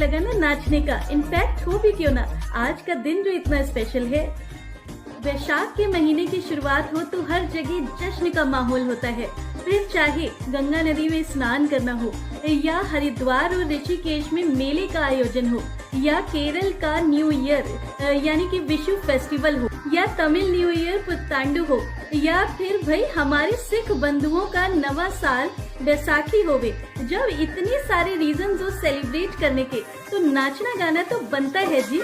लगा ना नाचने का, इनफैक्ट हो भी क्यों ना आज का दिन जो इतना स्पेशल है। वैशाख के महीने की शुरुआत हो तो हर जगह जश्न का माहौल होता है। फिर चाहे गंगा नदी में स्नान करना हो, या हरिद्वार और ऋषिकेश में मेले का आयोजन हो, या केरल का न्यू ईयर यानी कि विशु फेस्टिवल हो, या तमिल न्यू ईयर पुत्तांडु हो, या फिर भाई हमारे सिख बंधुओं का नवा साल बैसाखी होवे। जब इतने सारे रीजन हो सेलिब्रेट करने के, तो नाचना गाना तो बनता है जी।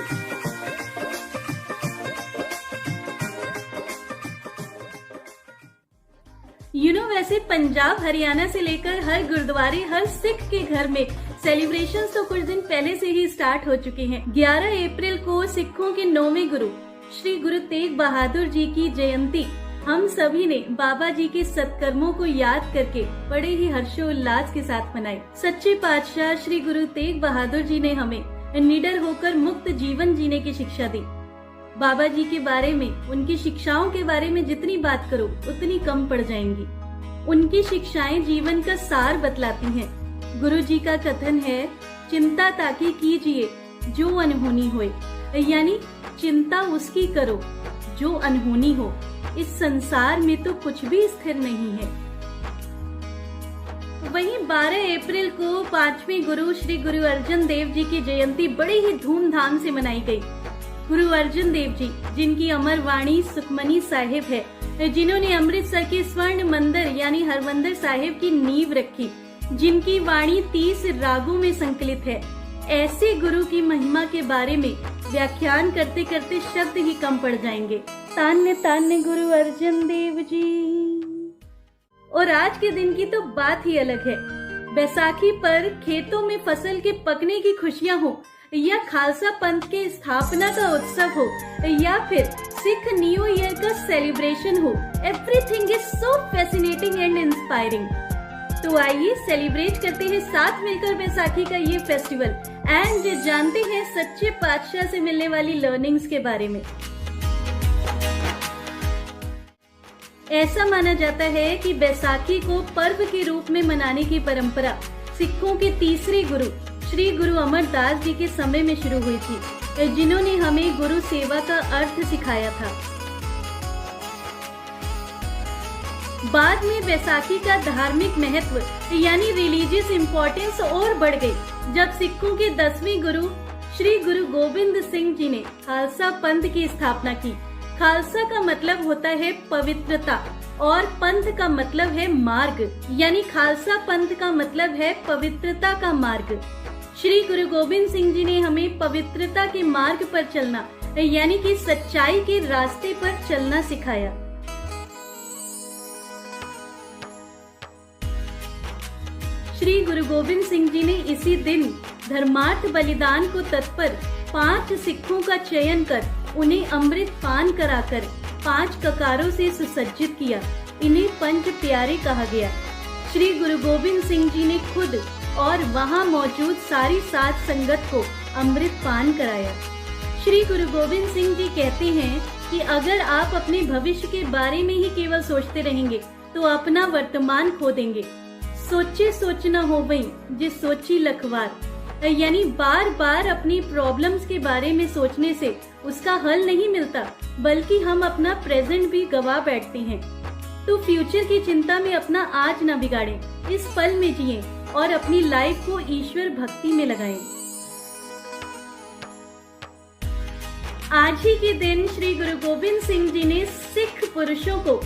वैसे पंजाब हरियाणा से लेकर हर गुरुद्वारे, हर सिख के घर में सेलिब्रेशंस तो कुछ दिन पहले से ही स्टार्ट हो चुके हैं। 11 अप्रैल को सिखों के 9वें गुरु श्री गुरु तेग बहादुर जी की जयंती हम सभी ने बाबा जी के सत्कर्मों को याद करके बड़े ही हर्षोल्लास के साथ मनाई। सच्चे पातशाह श्री गुरु तेग बहादुर जी ने हमें निडर होकर मुक्त जीवन जीने की शिक्षा दी। बाबा जी के बारे में, उनकी शिक्षाओं के बारे में जितनी बात करो उतनी कम पड़ जाएंगी। उनकी शिक्षाएं जीवन का सार बतलाती हैं। गुरु जी का कथन है, चिंता ताकि कीजिए जो अनहोनी होए, यानी चिंता उसकी करो जो अनहोनी हो। इस संसार में तो कुछ भी स्थिर नहीं है। वहीं 12 अप्रैल को 5वें गुरु श्री गुरु अर्जन देव जी की जयंती बड़े ही धूमधाम से मनाई गई। गुरु अर्जन देव जी, जिनकी अमर वाणी सुखमनी साहिब है, जिन्होंने अमृतसर के स्वर्ण मंदिर यानी हरमंदिर साहिब की नींव रखी, जिनकी वाणी 30 रागों में संकलित है, ऐसे गुरु की महिमा के बारे में व्याख्यान करते करते शब्द ही कम पड़ जाएंगे। तान्य तान्य गुरु अर्जन देव जी। और आज के दिन की तो बात ही अलग है। बैसाखी पर खेतों में फसल के पकने की खुशियां हो, या खालसा पंथ के स्थापना का उत्सव हो, या फिर सिख न्यू ईयर का सेलिब्रेशन हो, everything is so fascinating and inspiring. तो आइए सेलिब्रेट करते हैं साथ मिलकर बैसाखी का ये फेस्टिवल एंड जानते हैं सच्चे पातशाह से मिलने वाली लर्निंग्स के बारे में। ऐसा माना जाता है कि बैसाखी को पर्व के रूप में मनाने की परंपरा सिखों के तीसरे गुरु श्री गुरु अमरदास जी के समय में शुरू हुई थी, जिन्होंने हमें गुरु सेवा का अर्थ सिखाया था। बाद में बैसाखी का धार्मिक महत्व यानी रिलीजियस इम्पोर्टेंस और बढ़ गई, जब सिखों के 10वें गुरु श्री गुरु गोविंद सिंह जी ने खालसा पंथ की स्थापना की। खालसा का मतलब होता है पवित्रता और पंथ का मतलब है मार्ग, यानी खालसा पंथ का मतलब है पवित्रता का मार्ग। श्री गुरु गोविंद सिंह जी ने हमें पवित्रता के मार्ग पर चलना यानी कि सच्चाई के रास्ते पर चलना सिखाया। श्री गुरु गोविंद सिंह जी ने इसी दिन धर्मार्थ बलिदान को तत्पर 5 सिखों का चयन कर उन्हें अमृत पान कराकर 5 ककारों से सुसज्जित किया। इन्हें पंच प्यारे कहा गया। श्री गुरु गोविंद सिंह जी ने खुद और वहां मौजूद सारी साध संगत को अमृत पान कराया। श्री गुरु गोविंद सिंह जी कहते हैं कि अगर आप अपने भविष्य के बारे में ही केवल सोचते रहेंगे तो अपना वर्तमान खो देंगे। सोचे सोचना हो वही जिस सोची लखवार, यानी बार बार अपनी प्रॉब्लम्स के बारे में सोचने से उसका हल नहीं मिलता, बल्कि हम अपना प्रेजेंट भी गवा बैठते हैं। तो फ्यूचर की चिंता में अपना आज न बिगाड़ें, इस पल में जिएं और अपनी लाइफ को ईश्वर भक्ति में लगाएं। आज ही के दिन श्री गुरु गोविंद सिंह जी ने सिख पुरुषों को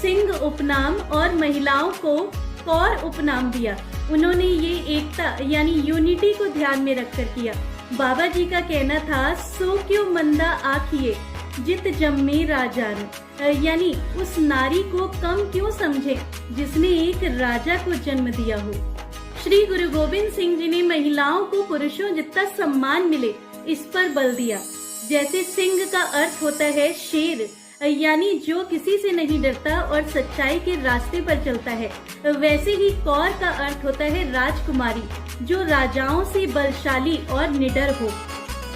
सिंह उपनाम और महिलाओं को कौर उपनाम दिया। उन्होंने ये एकता यानी यूनिटी को ध्यान में रखकर किया। बाबा जी का कहना था, सो क्यों मंदा आखिए जित जम्मे राजान, यानी उस नारी को कम क्यों समझे जिसने एक राजा को जन्म दिया हो। श्री गुरु गोविंद सिंह जी ने महिलाओं को पुरुषों जितना सम्मान मिले इस पर बल दिया। जैसे सिंह का अर्थ होता है शेर, यानी जो किसी से नहीं डरता और सच्चाई के रास्ते पर चलता है, वैसे ही कौर का अर्थ होता है राजकुमारी, जो राजाओं से बलशाली और निडर हो।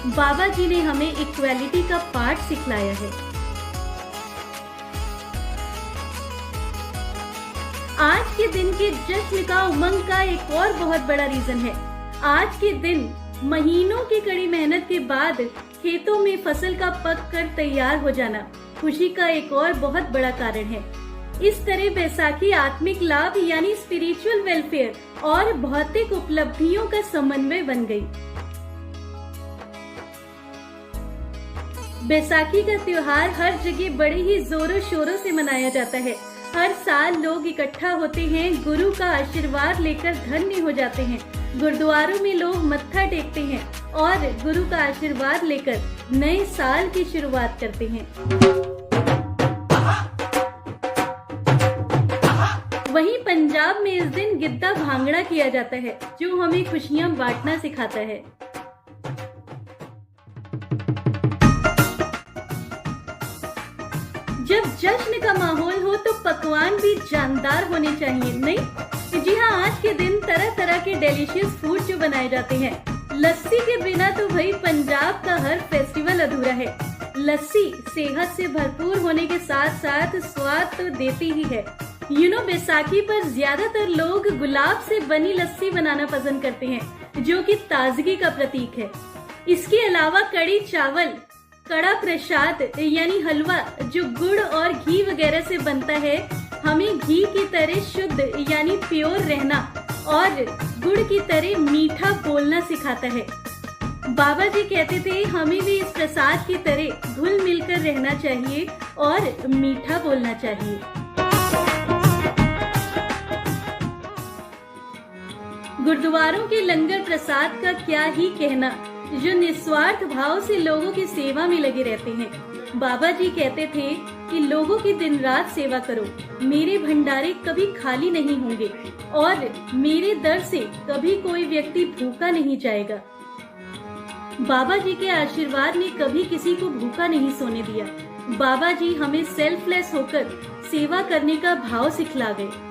बाबा जी ने हमें इक्वालिटी का पाठ सिखलाया है। आज के दिन के जश्न का उमंग का एक और बहुत बड़ा रीजन है। आज के दिन महीनों की कड़ी मेहनत के बाद खेतों में फसल का पक कर तैयार हो जाना खुशी का एक और बहुत बड़ा कारण है। इस तरह बैसाखी आत्मिक लाभ यानी स्पिरिचुअल वेलफेयर और भौतिक उपलब्धियों का समन्वय बन गई। बैसाखी का त्योहार हर जगह बड़े ही जोरों शोरों से मनाया जाता है। हर साल लोग इकट्ठा होते हैं, गुरु का आशीर्वाद लेकर धन्य हो जाते हैं। गुरुद्वारों में लोग मत्था टेकते हैं और गुरु का आशीर्वाद लेकर नए साल की शुरुआत करते हैं। वहीं पंजाब में इस दिन गिद्दा भांगड़ा किया जाता है, जो हमें खुशियां बांटना सिखाता है। जब जश्न का माहौल हो तो पकवान भी जानदार होने चाहिए, नहीं? जी हाँ, आज के दिन तरह तरह के डेलिशियस फूड जो बनाए जाते हैं। लस्सी के बिना तो भाई पंजाब का हर फेस्टिवल अधूरा है। लस्सी सेहत से भरपूर होने के साथ साथ स्वाद तो देती ही है। बैसाखी पर ज्यादातर लोग गुलाब से बनी लस्सी बनाना पसंद करते हैं, जो कि ताजगी का प्रतीक है। इसके अलावा कड़ी चावल, कड़ा प्रसाद यानी हलवा जो गुड़ और घी वगैरह से बनता है, हमें घी की तरह शुद्ध यानी प्योर रहना और गुड़ की तरह मीठा बोलना सिखाता है। बाबा जी कहते थे हमें भी इस प्रसाद की तरह घुल मिलकर रहना चाहिए और मीठा बोलना चाहिए। गुरुद्वारों के लंगर प्रसाद का क्या ही कहना, जो निस्वार्थ भाव से लोगों की सेवा में लगे रहते हैं। बाबा जी कहते थे कि लोगों की दिन रात सेवा करो, मेरे भंडारे कभी खाली नहीं होंगे और मेरे दर से कभी कोई व्यक्ति भूखा नहीं जाएगा। बाबा जी के आशीर्वाद ने कभी किसी को भूखा नहीं सोने दिया। बाबा जी हमें सेल्फलेस होकर सेवा करने का भाव सिखला गए।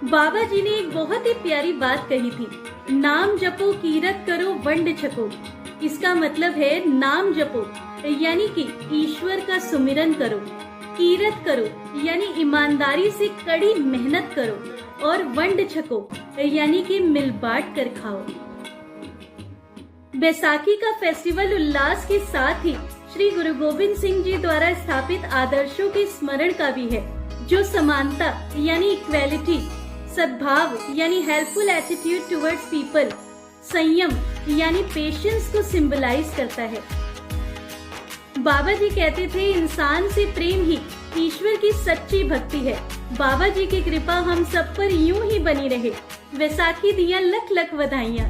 बाबा जी ने एक बहुत ही प्यारी बात कही थी, नाम जपो कीरत करो वंड छको। इसका मतलब है नाम जपो यानी कि ईश्वर का सुमिरन करो, कीरत करो यानी ईमानदारी से कड़ी मेहनत करो और वंड छको यानी कि मिल बांट कर खाओ। बैसाखी का फेस्टिवल उल्लास के साथ ही श्री गुरु गोविंद सिंह जी द्वारा स्थापित आदर्शों के स्मरण का भी है, जो समानता यानी इक्वेलिटी, सद्भाव यानी हेल्पफुल एटीट्यूड टुवर्ड्स पीपल, संयम यानी पेशेंस को सिंबलाइज करता है। बाबा जी कहते थे इंसान से प्रेम ही ईश्वर की सच्ची भक्ति है। बाबा जी की कृपा हम सब पर यूं ही बनी रहे। वैसाखी दियां लख लख बधाइयां।